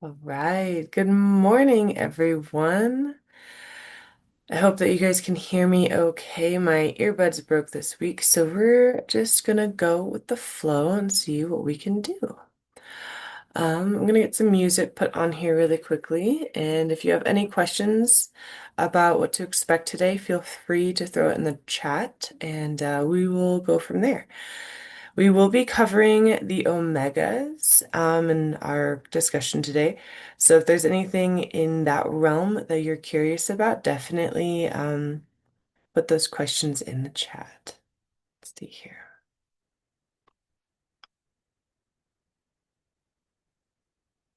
All right. Good morning, everyone. I hope that you guys can hear me okay. My earbuds broke this week, so we're just gonna go with the flow and see what we can do. I'm gonna get some music put on here really quickly, and if you have any questions about what to expect today, feel free to throw it in the chat, and we will go from there. We will be covering the omegas in our discussion today. So if there's anything in that realm that you're curious about, definitely put those questions in the chat. Let's see here.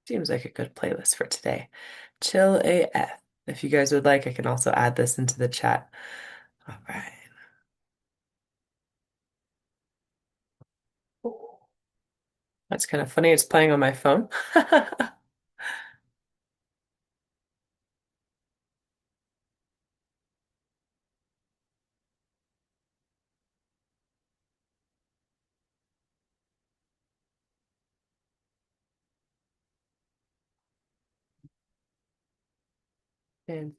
Seems like a good playlist for today. Chill AF. If you guys would like, I can also add this into the chat. All right. Oh, that's kind of funny. It's playing on my phone. And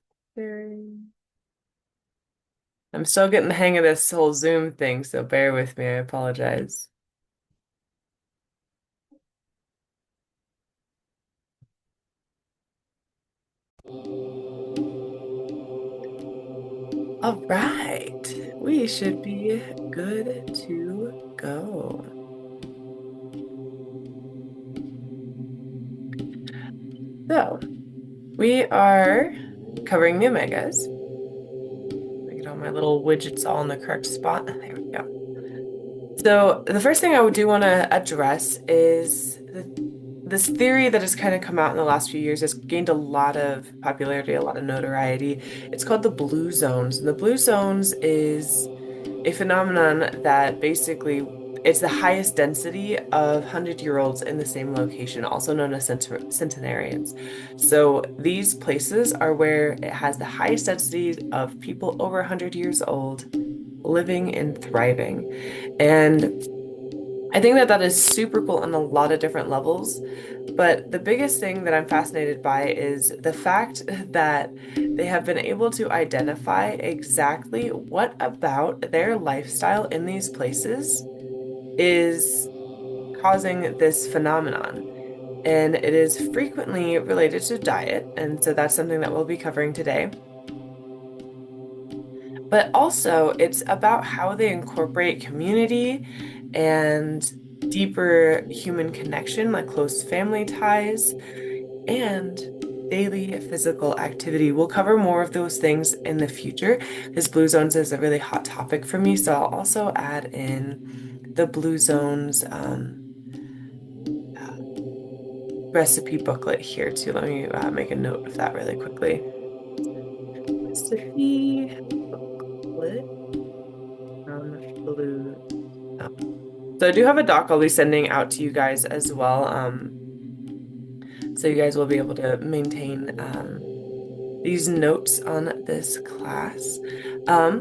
I'm still getting the hang of this whole Zoom thing, so bear with me. I apologize. All right, we should be good to go. So, we are covering the omegas. I get all my little widgets all in the correct spot. There we go. So, the first thing I would do want to address is this theory that has kind of come out in the last few years has gained a lot of popularity, a lot of notoriety. It's called the blue zones. And the blue zones is a phenomenon that basically it's the highest density of 100-year-olds in the same location, also known as centenarians. So these places are where it has the highest density of people over 100 years old living and thriving. And I think that that is super cool on a lot of different levels. But the biggest thing that I'm fascinated by is the fact that they have been able to identify exactly what about their lifestyle in these places is causing this phenomenon. And it is frequently related to diet. And so that's something that we'll be covering today. But also, it's about how they incorporate community and deeper human connection, like close family ties and daily physical activity. We'll cover more of those things in the future because Blue Zones is a really hot topic for me. So I'll also add in the Blue Zones recipe booklet here too. Let me make a note of that really quickly. Recipe booklet on Blue Zone. So I do have a doc I'll be sending out to you guys as well. So you guys will be able to maintain these notes on this class. Um,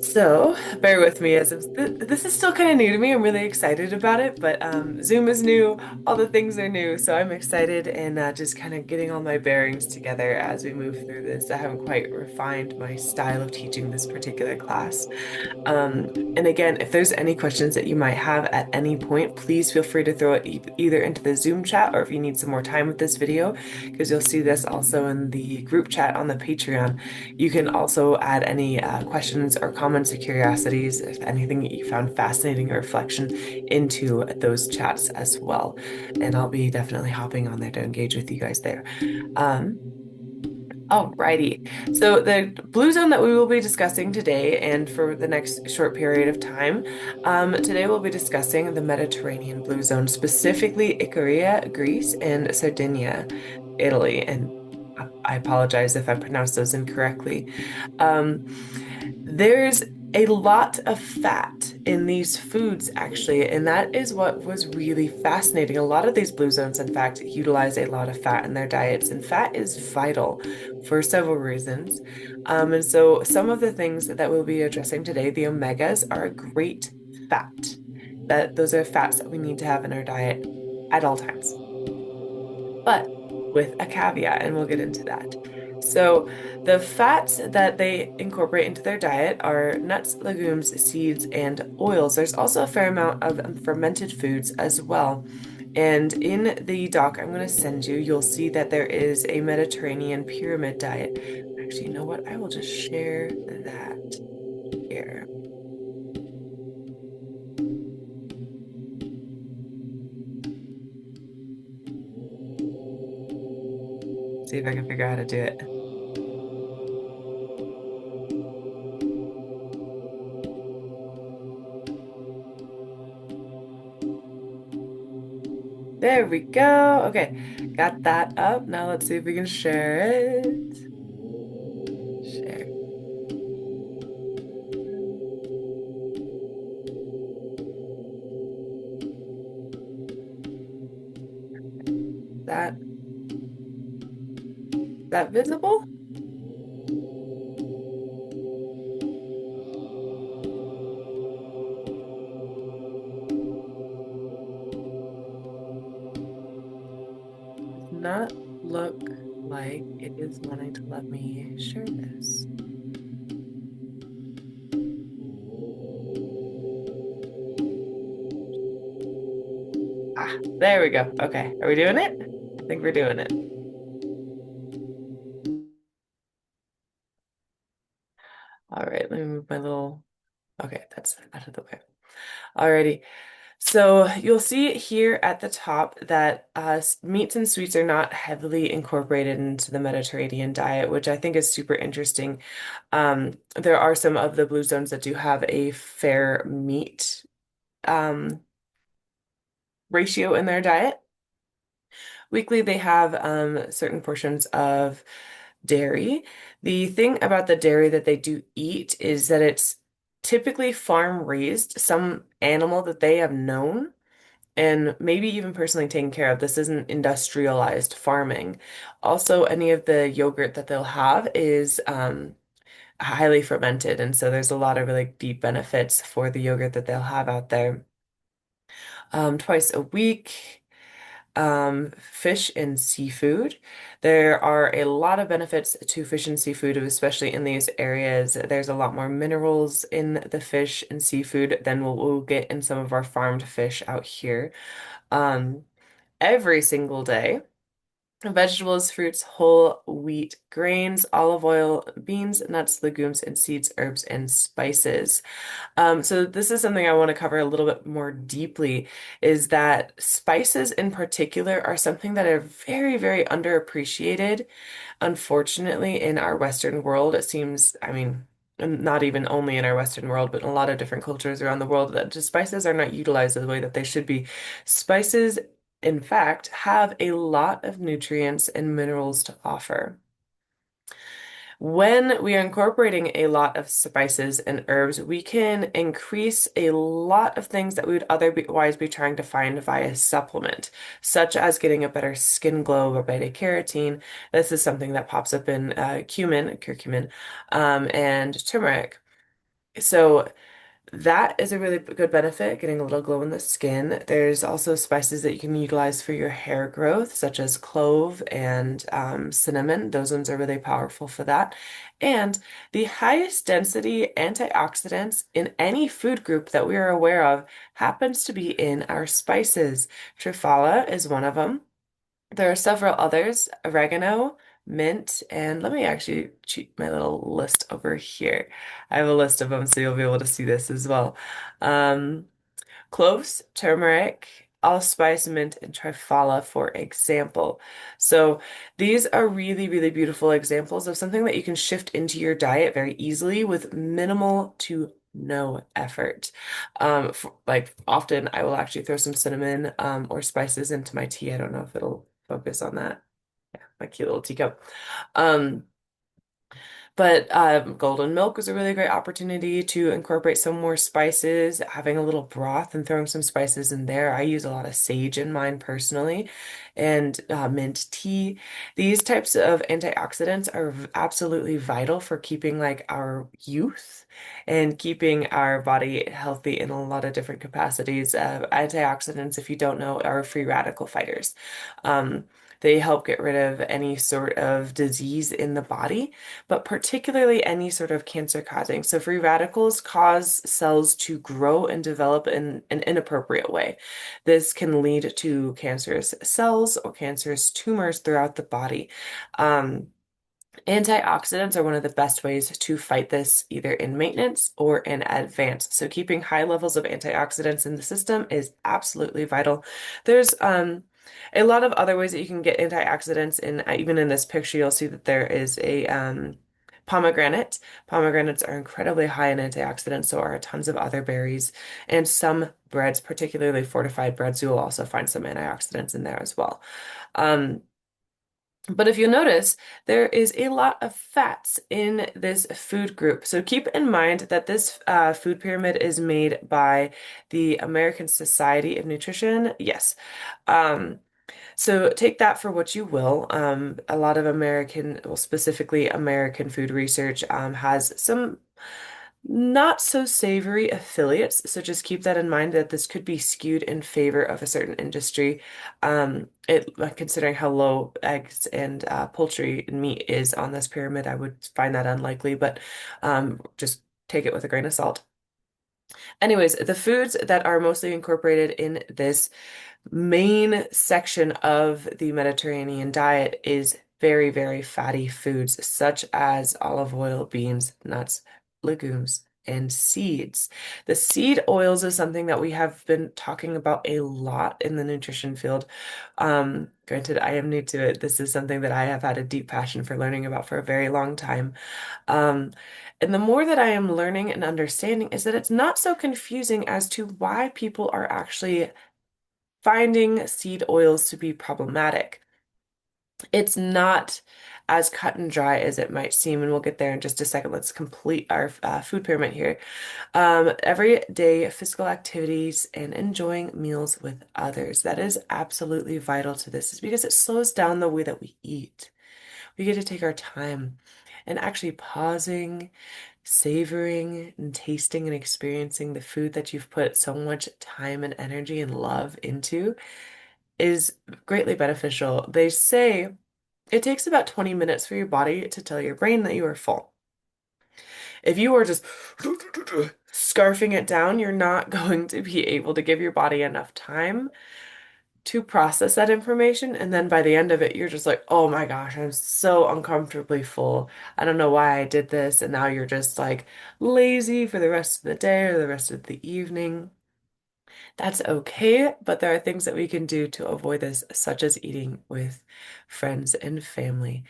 so bear with me as this is still kind of new to me. I'm really excited about it, but Zoom is new, all the things are new, so I'm excited and just kind of getting all my bearings together as we move through this. I haven't quite refined my style of teaching this particular class. And again, if there's any questions that you might have at any point, please feel free to throw it either into the Zoom chat or if you need some more time with this video, because you'll see this also in the group chat on the Patreon. You can also add any questions or comments or curiosities, if anything that you found fascinating or reflection into those chats as well. And I'll be definitely hopping on there to engage with you guys there. Um, Alrighty. So the blue zone that we will be discussing today and for the next short period of time, today we'll be discussing the Mediterranean blue zone, specifically Icaria, Greece, and Sardinia, Italy. And I apologize if I pronounced those incorrectly. Um, there's a lot of fat in these foods, actually, and that is what was really fascinating. A lot of these blue zones, in fact, utilize a lot of fat in their diets, and fat is vital for several reasons. And so, some of the things that we'll be addressing today, the omegas, are a great fat. That those are fats that we need to have in our diet at all times. but with a caveat, and we'll get into that. So, the fats that they incorporate into their diet are nuts, legumes, seeds, and oils. There's also a fair amount of fermented foods as well. And in the doc I'm going to send you, you'll see that there is a Mediterranean pyramid diet. Actually, you know what? I will just share that here. See if I can figure out how to do it. There we go. Okay, got that up. Now let's see if we can share it. Share that. That visible? Does not look like it is wanting to let me share this. Ah, there we go. Okay, are we doing it? I think we're doing it. All right, let me move my little. Okay, that's out of the way. Alrighty. So you'll see here at the top that meats and sweets are not heavily incorporated into the Mediterranean diet, which I think is super interesting. There are some of the blue zones that do have a fair meat um, ratio in their diet. Weekly, they have certain portions of dairy. The thing about the dairy that they do eat is that it's typically farm raised, some animal that they have known and maybe even personally taken care of. This isn't industrialized farming. Also, any of the yogurt that they'll have is highly fermented, and so there's a lot of really deep benefits for the yogurt that they'll have out there. Twice a week. Fish and seafood. There are a lot of benefits to fish and seafood, especially in these areas. There's a lot more minerals in the fish and seafood than we'll get in some of our farmed fish out here. Um, every single day. Vegetables, fruits, whole wheat grains, olive oil, beans, nuts, legumes, and seeds, herbs, and spices. So this is something I want to cover a little bit more deeply, is that spices in particular are something that are very, very underappreciated. Unfortunately, in our Western world, it seems, I mean, not even only in our Western world, but in a lot of different cultures around the world, that just spices are not utilized the way that they should be. Spices, in fact, have a lot of nutrients and minerals to offer. When we are incorporating a lot of spices and herbs, we can increase a lot of things that we would otherwise be trying to find via supplement, such as getting a better skin glow or beta carotene. This is something that pops up in curcumin, and turmeric. So that is a really good benefit, getting a little glow in the skin. There's also spices that you can utilize for your hair growth, such as clove and cinnamon. Those ones are really powerful for that. And the highest density antioxidants in any food group that we are aware of happens to be in our spices. Trufala is one of them. There are several others, oregano, mint, and let me actually cheat my little list over here. I have a list of them, so you'll be able to see this as well. Um, Cloves, turmeric, allspice, mint, and trifala, for example. So these are really, really beautiful examples of something that you can shift into your diet very easily with minimal to no effort. Like often I will actually throw some cinnamon or spices into my tea. I don't know if it'll focus on that. Yeah, my cute little teacup. Um, but golden milk is a really great opportunity to incorporate some more spices, having a little broth and throwing some spices in there. I use a lot of sage in mine personally, and mint tea. These types of antioxidants are absolutely vital for keeping like our youth and keeping our body healthy in a lot of different capacities. Antioxidants, if you don't know, are free radical fighters. Um, They help get rid of any sort of disease in the body, but particularly any sort of cancer causing. So free radicals cause cells to grow and develop in an inappropriate way. This can lead to cancerous cells or cancerous tumors throughout the body. Um, Antioxidants are one of the best ways to fight this, either in maintenance or in advance. So keeping high levels of antioxidants in the system is absolutely vital. There's a lot of other ways that you can get antioxidants in. Even in this picture, you'll see that there is a pomegranate. Pomegranates are incredibly high in antioxidants, so are tons of other berries. And some breads, particularly fortified breads, you will also find some antioxidants in there as well. Um, but if you notice, there is a lot of fats in this food group. So keep in mind that this food pyramid is made by the American Society of Nutrition. Yes. Um, so take that for what you will. A lot of American, well, specifically American food research, has some not so savory affiliates. So just keep that in mind that this could be skewed in favor of a certain industry. Considering how low eggs and poultry and meat is on this pyramid, I would find that unlikely, but just take it with a grain of salt. Anyways, the foods that are mostly incorporated in this main section of the Mediterranean diet is very, very fatty foods such as olive oil, beans, nuts, legumes, and seeds. The seed oils is something that we have been talking about a lot in the nutrition field. Granted, I am new to it. This is something that I have had a deep passion for learning about for a very long time. Um, and the more that I am learning and understanding is that it's not so confusing as to why people are actually finding seed oils to be problematic. It's not as cut and dry as it might seem, and we'll get there in just a second. Let's complete our food pyramid here. Everyday physical activities and enjoying meals with others. That is absolutely vital to this, is because it slows down the way that we eat. We get to take our time and actually pausing, savoring, and tasting and experiencing the food that you've put so much time and energy and love into is greatly beneficial. They say it takes about 20 minutes for your body to tell your brain that you are full. If you are just scarfing it down, you're not going to be able to give your body enough time to process that information. And then by the end of it, you're just like, oh my gosh, I'm so uncomfortably full. I don't know why I did this. And now you're just like lazy for the rest of the day or the rest of the evening. That's okay, but there are things that we can do to avoid this, such as eating with friends and family.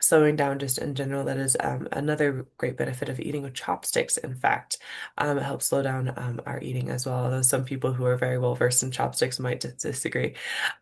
Slowing down just in general, that is another great benefit of eating with chopsticks, in fact. It helps slow down our eating as well, although some people who are very well versed in chopsticks might disagree.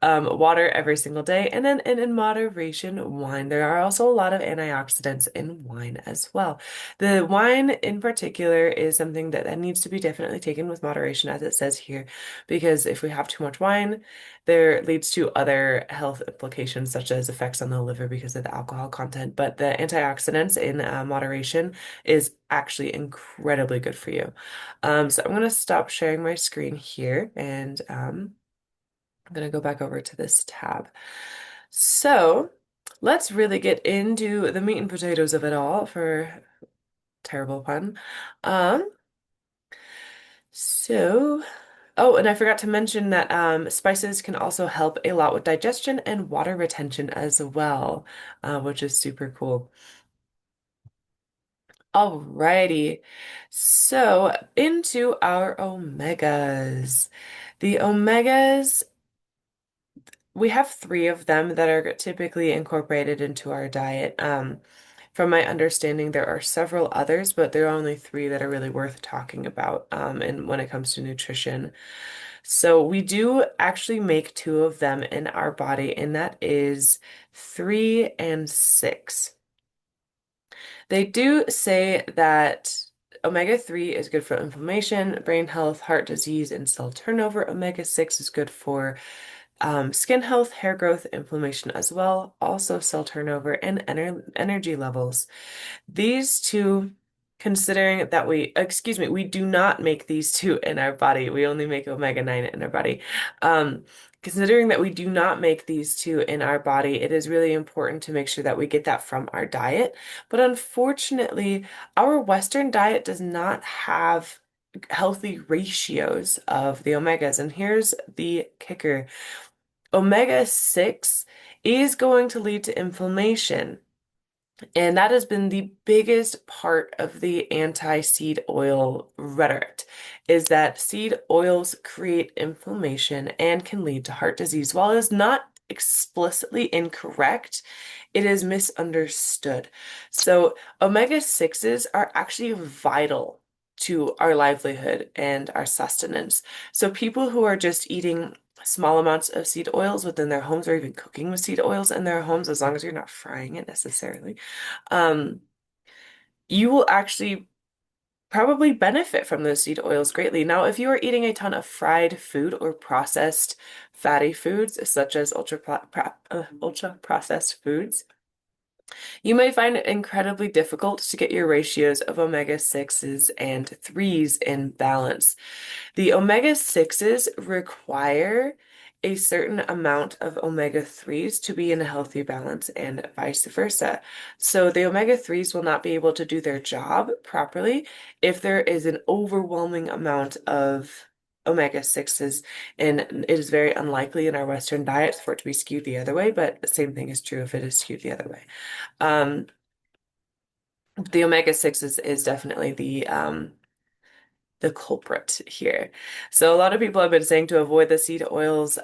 Water every single day, and then in moderation, wine. There are also a lot of antioxidants in wine as well. The wine in particular is something that needs to be definitely taken with moderation, as it says here, because if we have too much wine, there leads to other health implications, such as effects on the liver because of the alcohol content. But the antioxidants in moderation is actually incredibly good for you. So I'm going to stop sharing my screen here, and I'm going to go back over to this tab. So let's really get into the meat and potatoes of it all, for terrible pun. Um, so, oh, and I forgot to mention that spices can also help a lot with digestion and water retention as well, which is super cool. Alrighty, so into our omegas. The omegas, we have three of them that are typically incorporated into our diet. From my understanding, there are several others, but there are only three that are really worth talking about, and when it comes to nutrition. So we do actually make two of them in our body, and that is 3 and 6. They do say that omega-3 is good for inflammation, brain health, heart disease, and cell turnover. Omega-6 is good for skin health, hair growth, inflammation as well, also cell turnover and energy levels. These two considering that we do not make these two in our body. We only make omega-9 in our body. Um, Considering that we do not make these two in our body, it is really important to make sure that we get that from our diet. But unfortunately, our Western diet does not have healthy ratios of the omegas. And here's the kicker. Omega-6 is going to lead to inflammation. And that has been the biggest part of the anti-seed oil rhetoric, is that seed oils create inflammation and can lead to heart disease. While it is not explicitly incorrect, it is misunderstood. So omega-6s are actually vital to our livelihood and our sustenance. So people who are just eating small amounts of seed oils within their homes or even cooking with seed oils in their homes, as long as you're not frying it necessarily, um, you will actually probably benefit from those seed oils greatly. Now, if you are eating a ton of fried food or processed fatty foods, such as ultra processed foods, you may find it incredibly difficult to get your ratios of omega-6s and 3s in balance. The omega-6s require a certain amount of omega-3s to be in a healthy balance and vice versa. So the omega-3s will not be able to do their job properly if there is an overwhelming amount of omega-6s, and it is very unlikely in our Western diets for it to be skewed the other way, but the same thing is true if it is skewed the other way. Um, the omega-6 is definitely the culprit here. So a lot of people have been saying to avoid the seed oils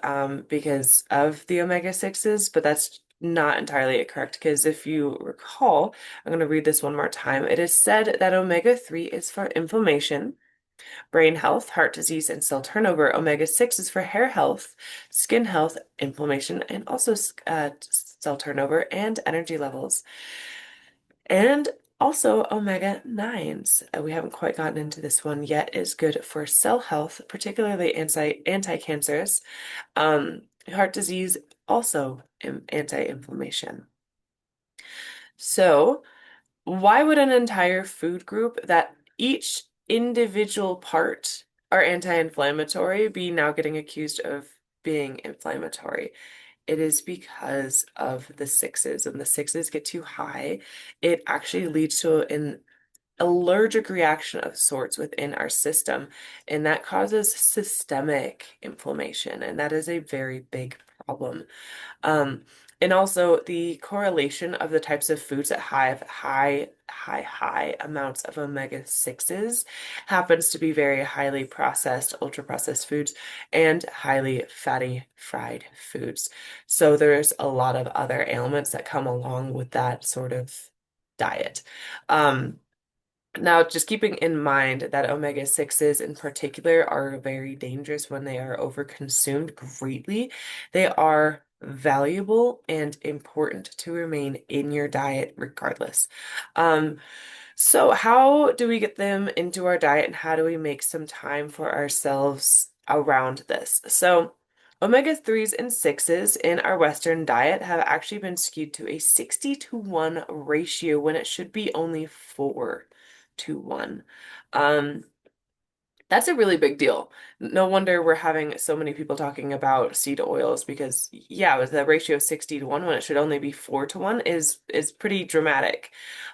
because of the omega-6s, but that's not entirely correct because if you recall, I'm going to read this one more time. It is said that omega-3 is for inflammation, brain health, heart disease, and cell turnover. Omega-6 is for hair health, skin health, inflammation, and also cell turnover and energy levels. And also omega-9s. We haven't quite gotten into this one yet. Is good for cell health, particularly anti-cancerous, heart disease, also anti-inflammation. So, why would an entire food group that each individual part are anti-inflammatory be now getting accused of being inflammatory? It is because of the sixes. When the sixes get too high, it actually leads to an allergic reaction of sorts within our system, and that causes systemic inflammation, and that is a very big problem. Um, and also the correlation of the types of foods that have high amounts of omega-6s happens to be very highly processed, ultra processed foods and highly fatty fried foods. So there's a lot of other ailments that come along with that sort of diet. Now, just keeping in mind that omega-6s in particular are very dangerous when they are overconsumed greatly. They are valuable and important to remain in your diet regardless. Um, so how do we get them into our diet and how do we make some time for ourselves around this? So omega-3s and 6s in our Western diet have actually been skewed to a 60-to-1 ratio when it should be only 4-to-1. Um, that's a really big deal. No wonder we're having so many people talking about seed oils because, yeah, with the ratio of 60-to-1 when it should only be 4-to-1 is pretty dramatic.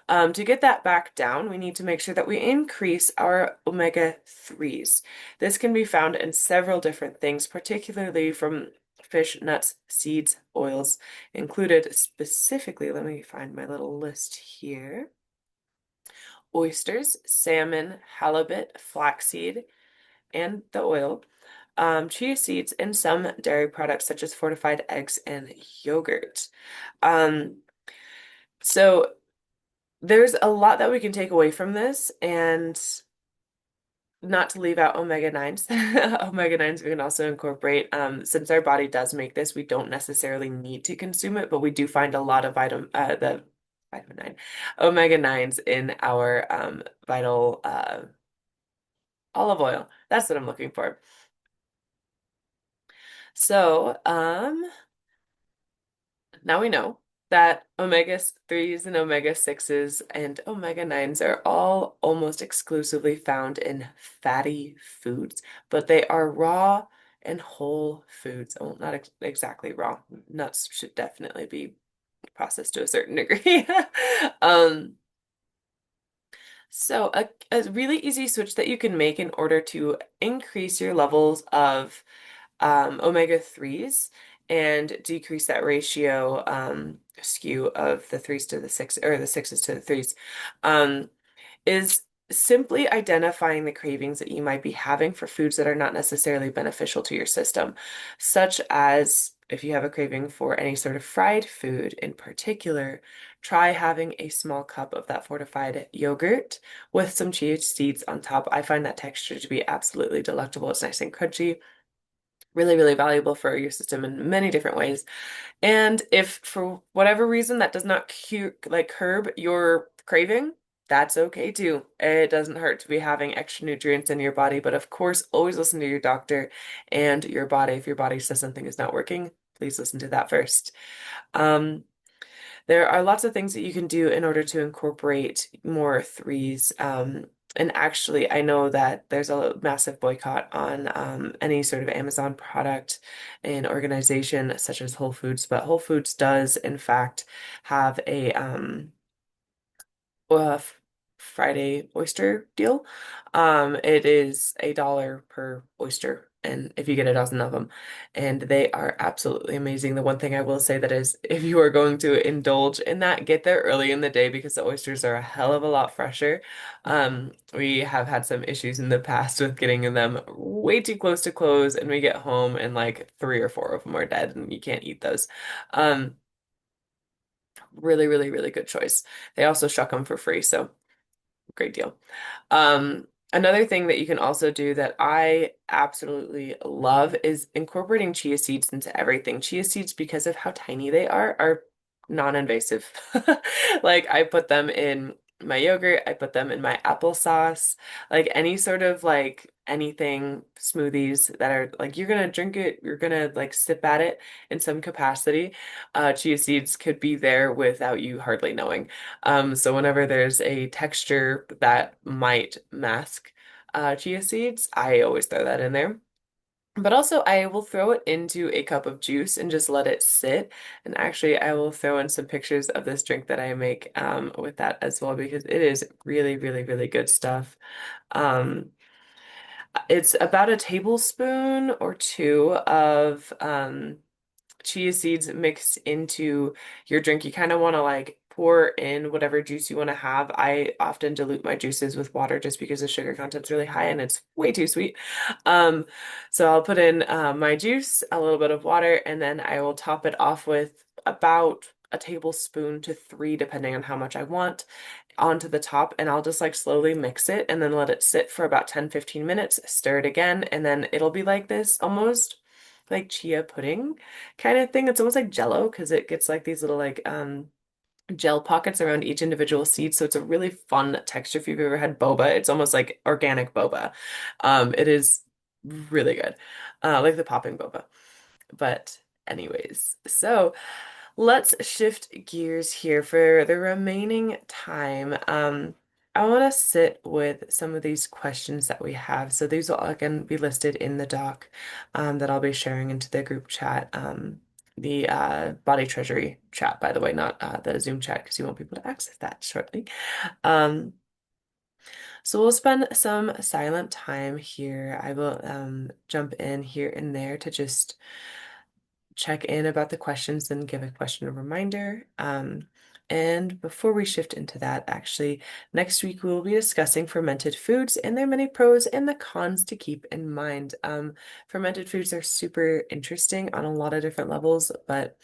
To get that back down, we need to make sure that we increase our omega-3s. This can be found in several different things, particularly from fish, nuts, seeds, oils, included specifically. Let me find my little list here. Oysters, salmon, halibut, flaxseed, and the oil, chia seeds, and some dairy products such as fortified eggs and yogurt. Um, so there's a lot that we can take away from this, and not to leave out omega-9s. Omega-9s we can also incorporate. Since our body does make this, we don't necessarily need to consume it, but we do find a lot of the vitamin 9, omega-9s in our vital olive oil. That's what I'm looking for. So, now we know. that omega 3s and omega 6s and omega 9s are all almost exclusively found in fatty foods, but they are raw and whole foods. Well, not ex exactly raw. Nuts should definitely be processed to a certain degree. Um, so a really easy switch that you can make in order to increase your levels of omega 3s and decrease that ratio skew of the threes to the six or the sixes to the threes um, is simply identifying the cravings that you might be having for foods that are not necessarily beneficial to your system, such as if you have a craving for any sort of fried food in particular, try having a small cup of that fortified yogurt with some chia seeds on top. I find that texture to be absolutely delectable. It's nice and crunchy, really, really valuable for your system in many different ways. And if for whatever reason that does not curb your craving, that's okay too. It doesn't hurt to be having extra nutrients in your body, but of course, always listen to your doctor and your body. If your body says something is not working, please listen to that first. Um, there are lots of things that you can do in order to incorporate more threes. And actually, I know that there's a massive boycott on any sort of Amazon product and organization such as Whole Foods, but Whole Foods does, in fact, have a uh, Friday oyster deal. It is $1 per oyster, and if you get a dozen of them, and they are absolutely amazing. The one thing I will say that is, if you are going to indulge in that, get there early in the day because the oysters are a hell of a lot fresher. We have had some issues in the past with getting them way too close to close, and we get home and like 3 or 4 of them are dead, and you can't eat those. Um, Really, really, really good choice. They also shuck them for free, so great deal. Another thing that you can also do that I absolutely love is incorporating chia seeds into everything. Chia seeds, because of how tiny they are non-invasive. Like I put them in my yogurt, I put them in my applesauce, like any sort of like anything smoothies that are like you're gonna drink it, you're gonna like sip at it in some capacity. Chia seeds could be there without you hardly knowing. So whenever there's a texture that might mask chia seeds, I always throw that in there. But also, I will throw it into a cup of juice and just let it sit. And actually, I will throw in some pictures of this drink that I make with that as well because it is really, really, really good stuff. Um, it's about a tablespoon or two of chia seeds mixed into your drink. You kind of want to like pour in whatever juice you want to have. I often dilute my juices with water just because the sugar content's really high and it's way too sweet. Um, so I'll put in my juice, a little bit of water, and then I will top it off with about a tablespoon to 3, depending on how much I want, onto the top. And I'll just like slowly mix it and then let it sit for about 10-15 minutes, stir it again, and then it'll be like this almost like chia pudding kind of thing. It's almost like Jello because it gets like these little like gel pockets around each individual seed. So it's a really fun texture if you've ever had boba. It's almost like organic boba. It is really good. Like the popping boba. But anyways, so let's shift gears here for the remaining time. I want to sit with some of these questions that we have. So these will again be listed in the doc that I'll be sharing into the group chat. The Body Treasury chat, by the way, not the Zoom chat, because you won't be able to access that shortly. Um, so we'll spend some silent time here. I will jump in here and there to just check in about the questions and give a question a reminder. And before we shift into that, actually, next week we will be discussing fermented foods and their many pros and the cons to keep in mind. Fermented foods are super interesting on a lot of different levels, but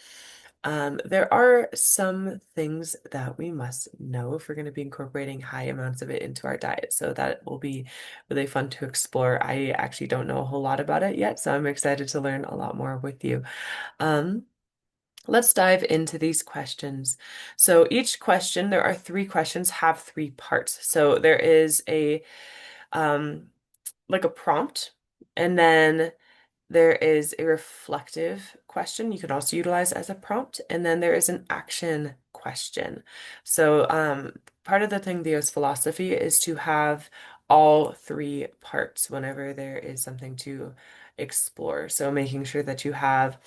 there are some things that we must know if we're going to be incorporating high amounts of it into our diet. So that will be really fun to explore. I actually don't know a whole lot about it yet, so I'm excited to learn a lot more with you. Um, let's dive into these questions. So each question, there are 3 questions, have 3 parts. So there is a um, like a prompt, and then There is a reflective question you can also utilize as a prompt, and then there is an action question. So, part of the thing Theo's philosophy is to have all three parts whenever there is something to explore. So, making sure that you have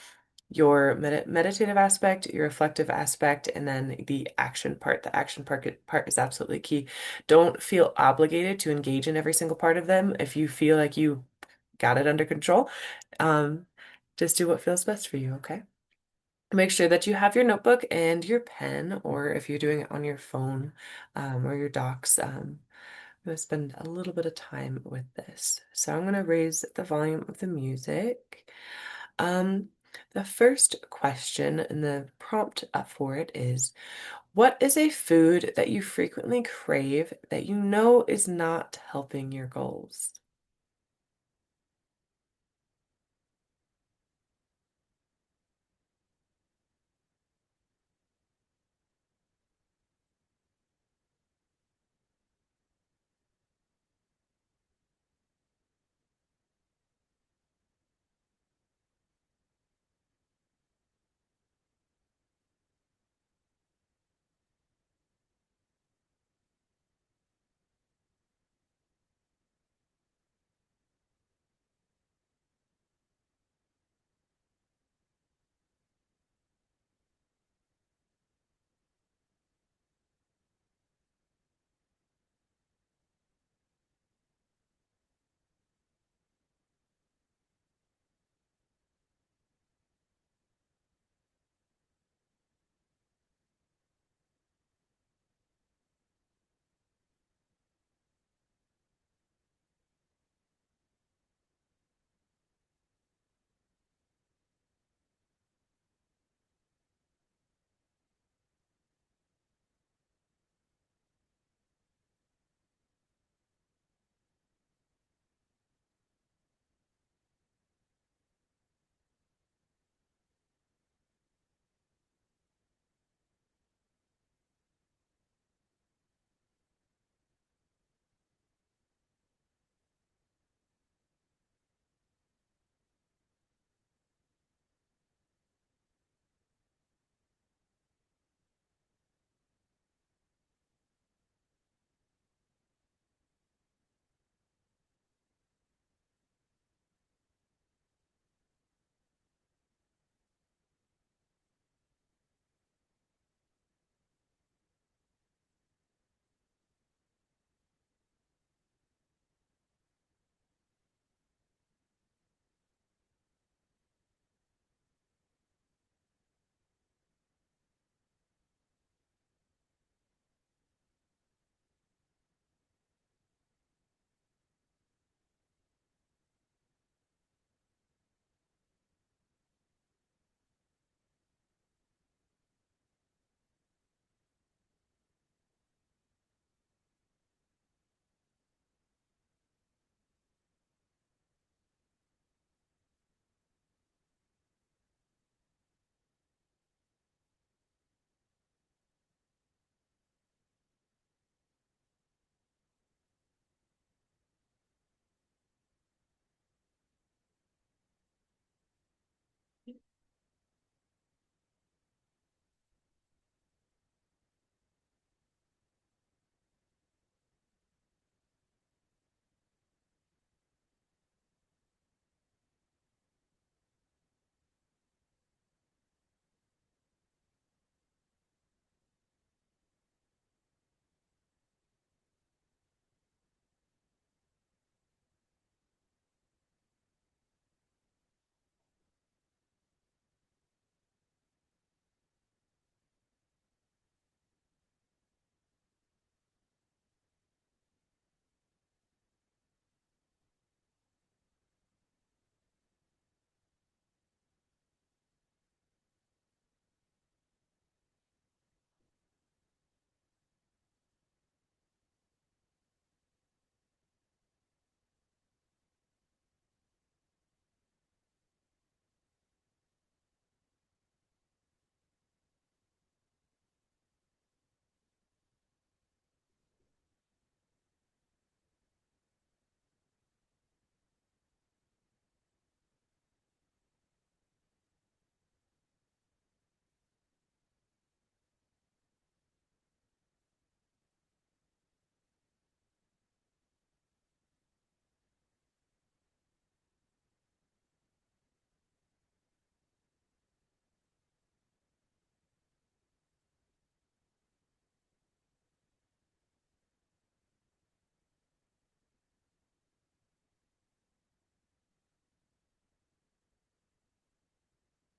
your meditative aspect, your reflective aspect, and then the action part. The action part is absolutely key. Don't feel obligated to engage in every single part of them. If you feel like you got it under control, um, just do what feels best for you, okay? Make sure that you have your notebook and your pen, or if you're doing it on your phone, or your docs, I'm going to spend a little bit of time with this. So I'm going to raise the volume of the music. Um, the first question and the prompt up for it is, what is a food that you frequently crave that you know is not helping your goals?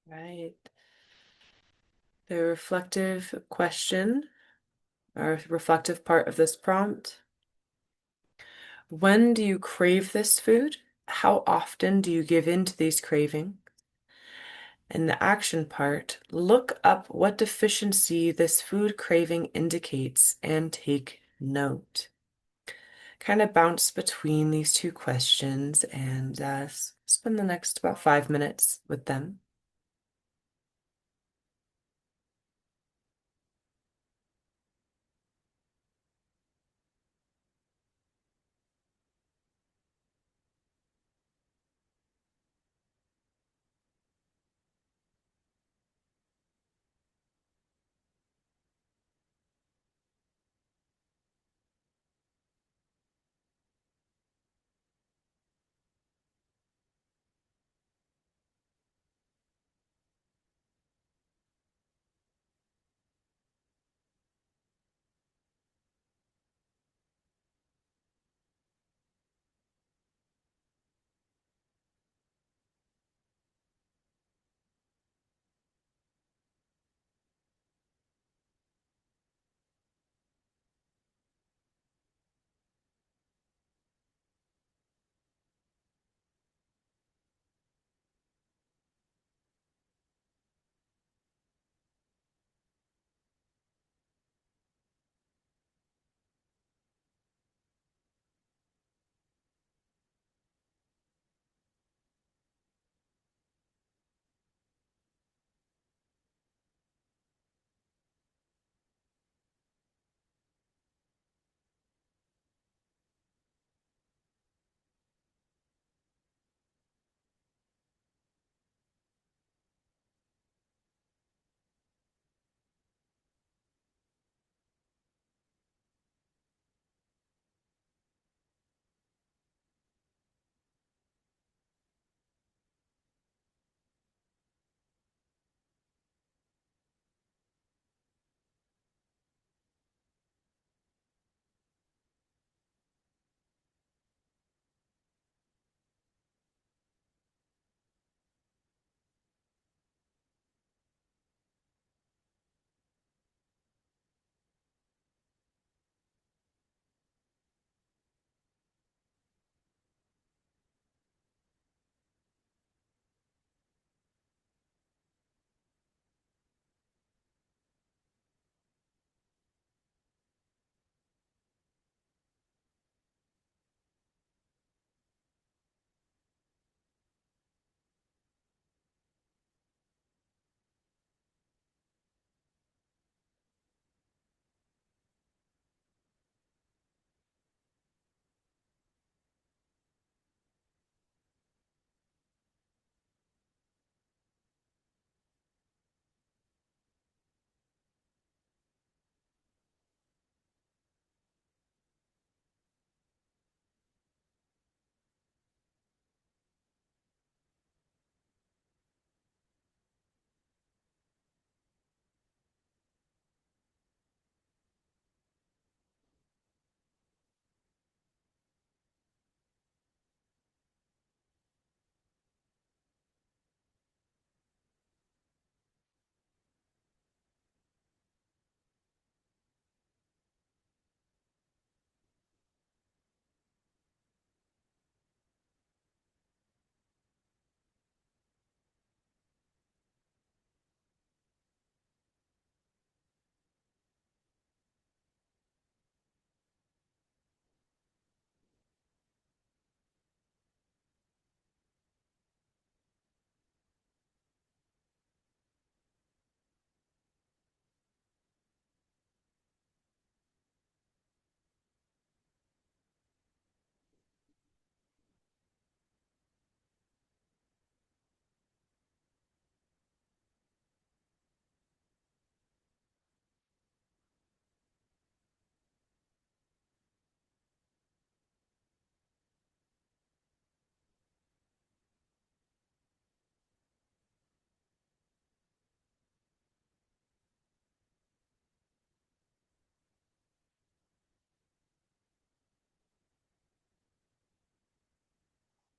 Right. The reflective question, or reflective part of this prompt. When do you crave this food? How often do you give in to these cravings? And the action part, look up what deficiency this food craving indicates and take note. Kind of bounce between these two questions and spend the next about 5 minutes with them.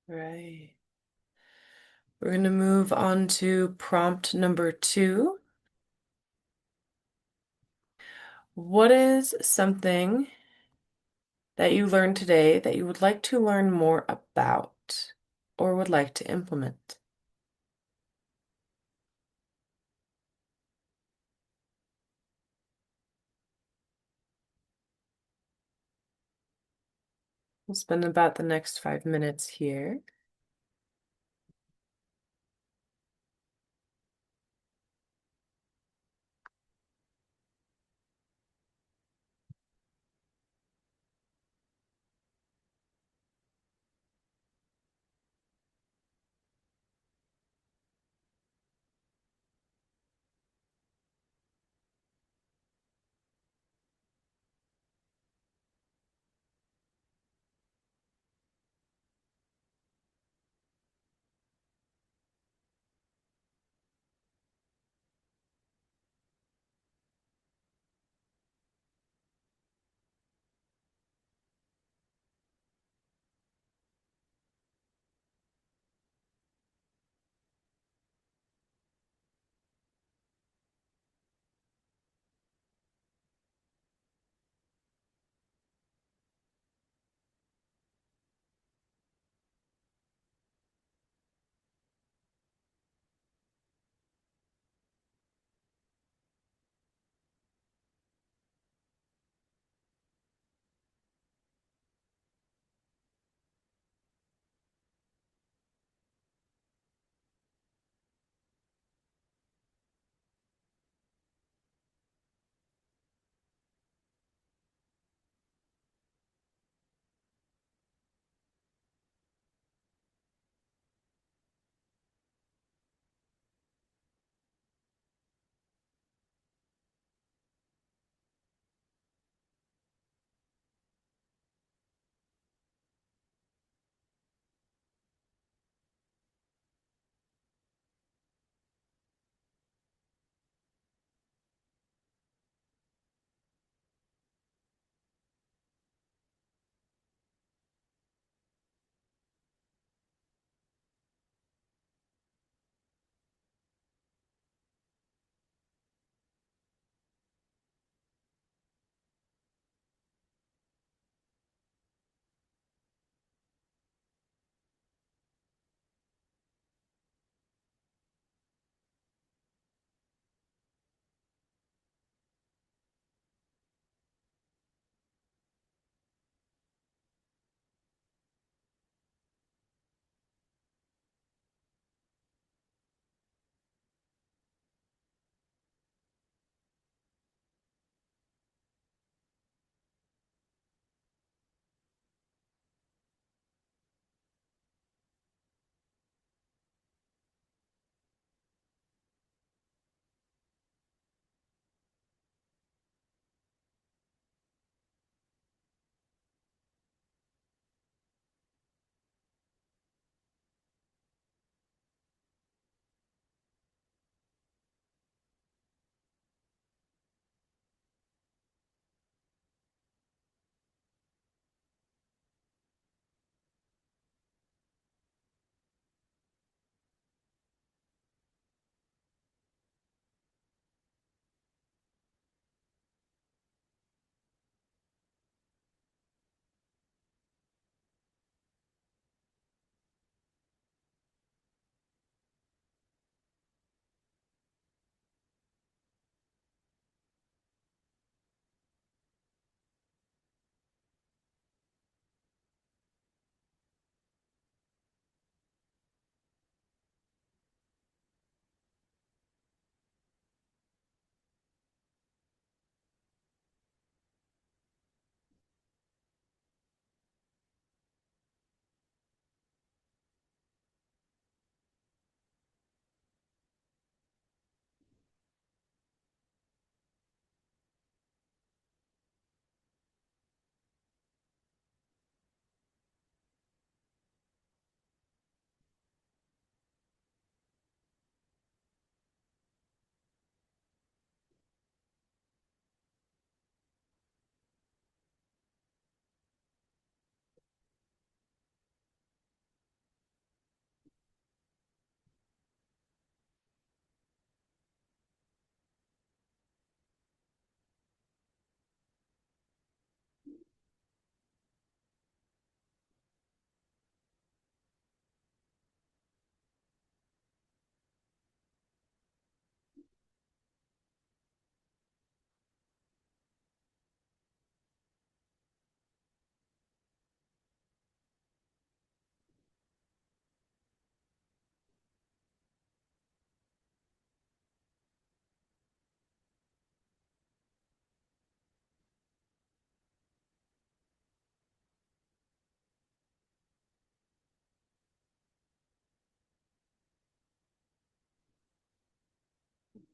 Right. We're going to move on to prompt number 2. What is something that you learned today that you would like to learn more about or would like to implement? We'll spend about the next 5 minutes here.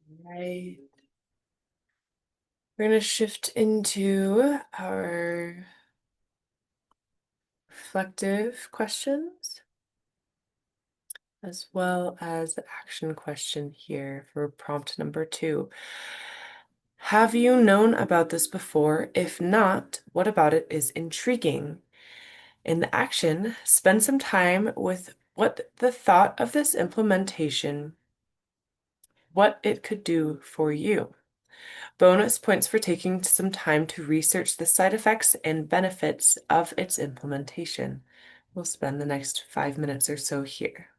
Right. We're going to shift into our reflective questions as well as the action question here for prompt number 2. Have you known about this before? If not, what about it is intriguing? In the action, spend some time with what the thought of this implementation, what it could do for you. Bonus points for taking some time to research the side effects and benefits of its implementation. We'll spend the next 5 minutes or so here.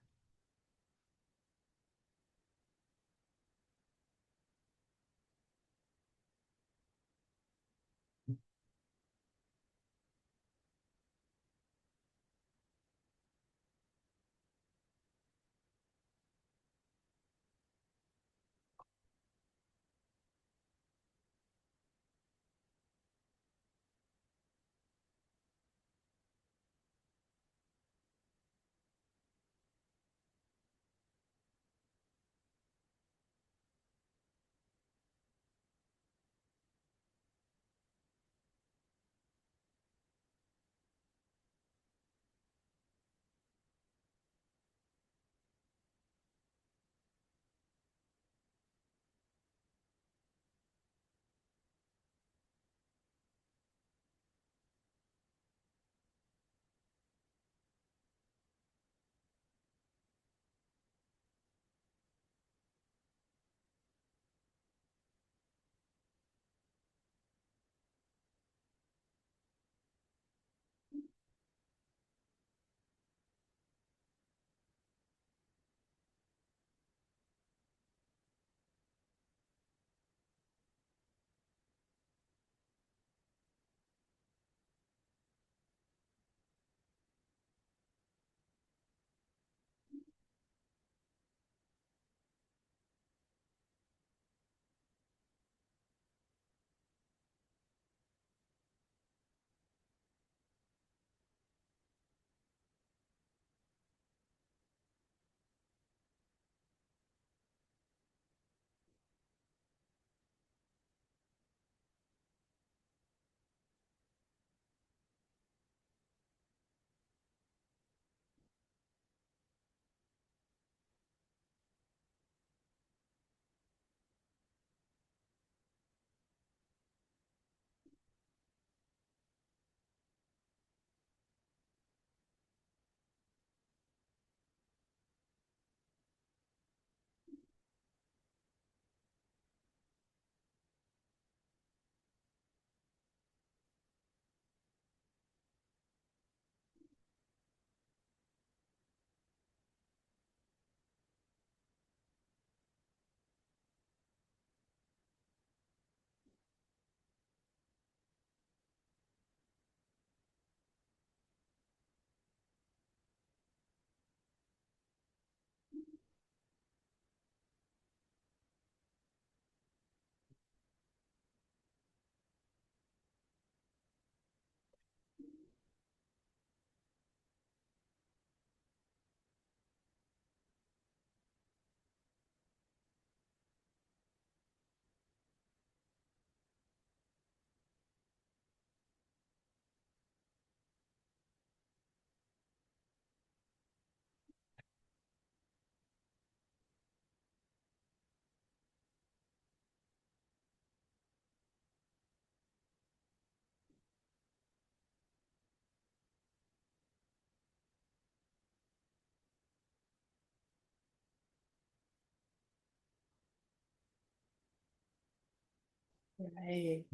Right.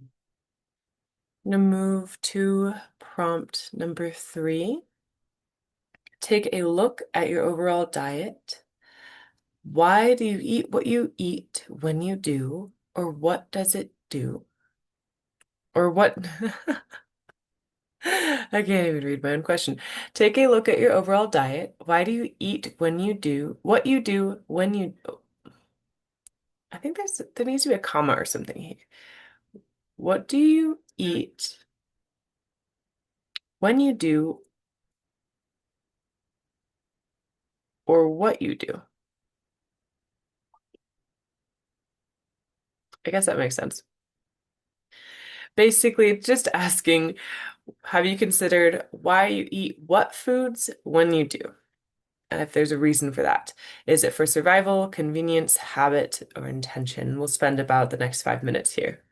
I'm going to move to prompt number 3. Take a look at your overall diet. Why do you eat what you eat when you do, or what does it do? Or what? I can't even read my own question. Take a look at your overall diet. Why do you eat when you do, what you do when you, oh, I think there needs to be a comma or something here. What do you eat when you do, or what you do? I guess that makes sense. Basically, just asking, have you considered why you eat what foods when you do? And if there's a reason for that. Is it for survival, convenience, habit, or intention? We'll spend about the next 5 minutes here.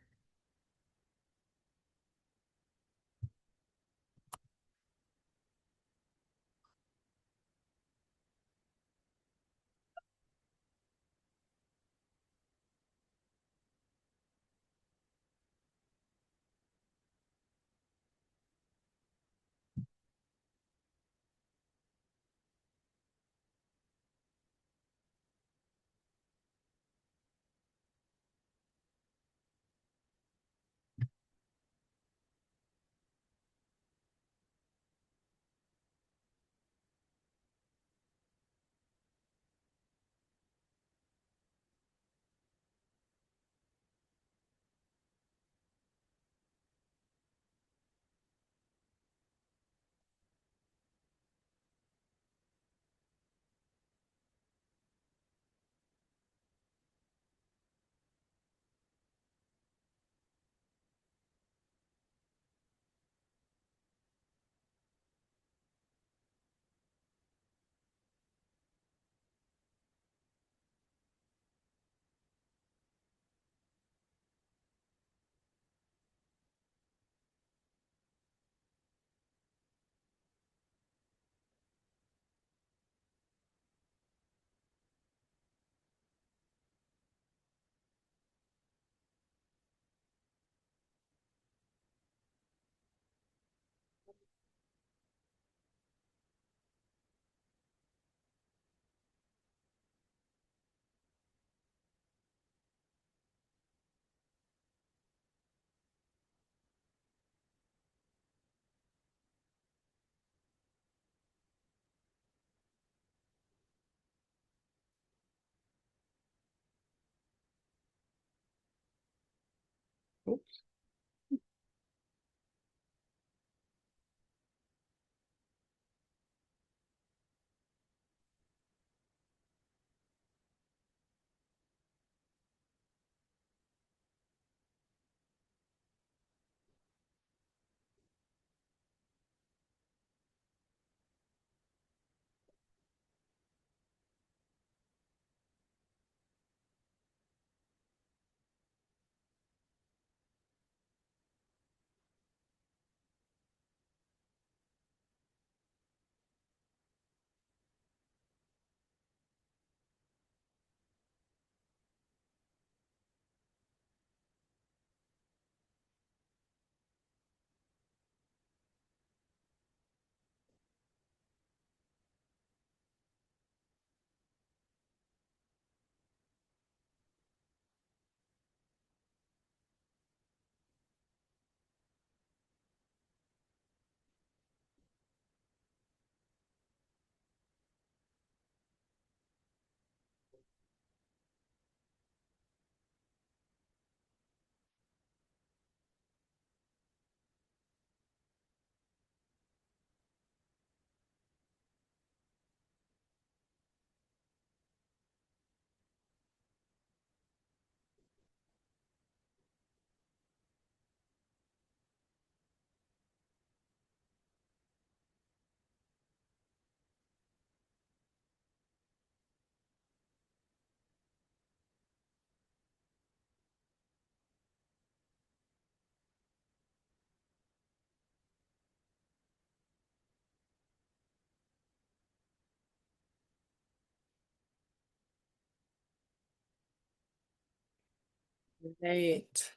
Right.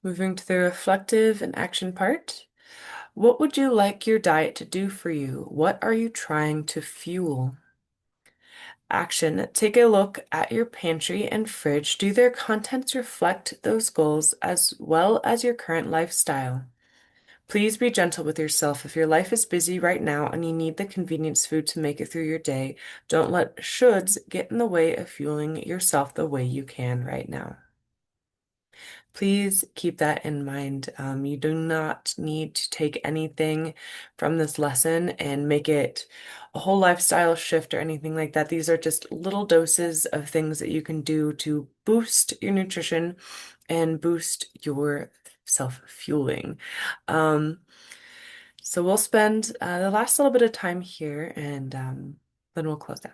Moving to the reflective and action part. What would you like your diet to do for you? What are you trying to fuel? Action. Take a look at your pantry and fridge. Do their contents reflect those goals as well as your current lifestyle? Please be gentle with yourself. If your life is busy right now and you need the convenience food to make it through your day, don't let shoulds get in the way of fueling yourself the way you can right now. Please keep that in mind. You do not need to take anything from this lesson and make it a whole lifestyle shift or anything like that. These are just little doses of things that you can do to boost your nutrition and boost your self-fueling. Um, so we'll spend the last little bit of time here and then we'll close out.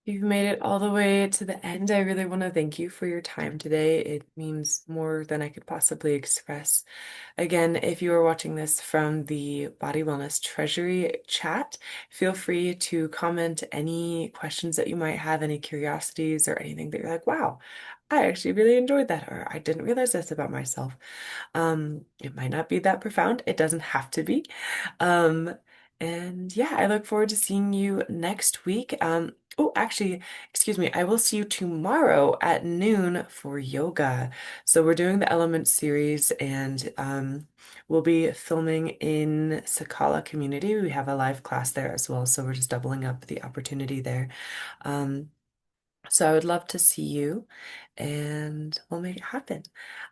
You've made it all the way to the end. I really want to thank you for your time today. It means more than I could possibly express. Again, if you are watching this from the Body Wellness Treasury chat, feel free to comment any questions that you might have, any curiosities, or anything that you're like, wow, I actually really enjoyed that, or I didn't realize this about myself. It might not be that profound. It doesn't have to be. Um, and yeah, I look forward to seeing you next week. Oh, actually, excuse me, I will see you tomorrow at noon for yoga. So we're doing the Elements series and we'll be filming in Sakala community. We have a live class there as well. So we're just doubling up the opportunity there. Um, so I would love to see you and we'll make it happen.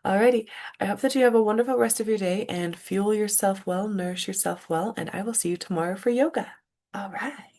Alrighty. I hope that you have a wonderful rest of your day and fuel yourself well, nourish yourself well, and I will see you tomorrow for yoga. All right.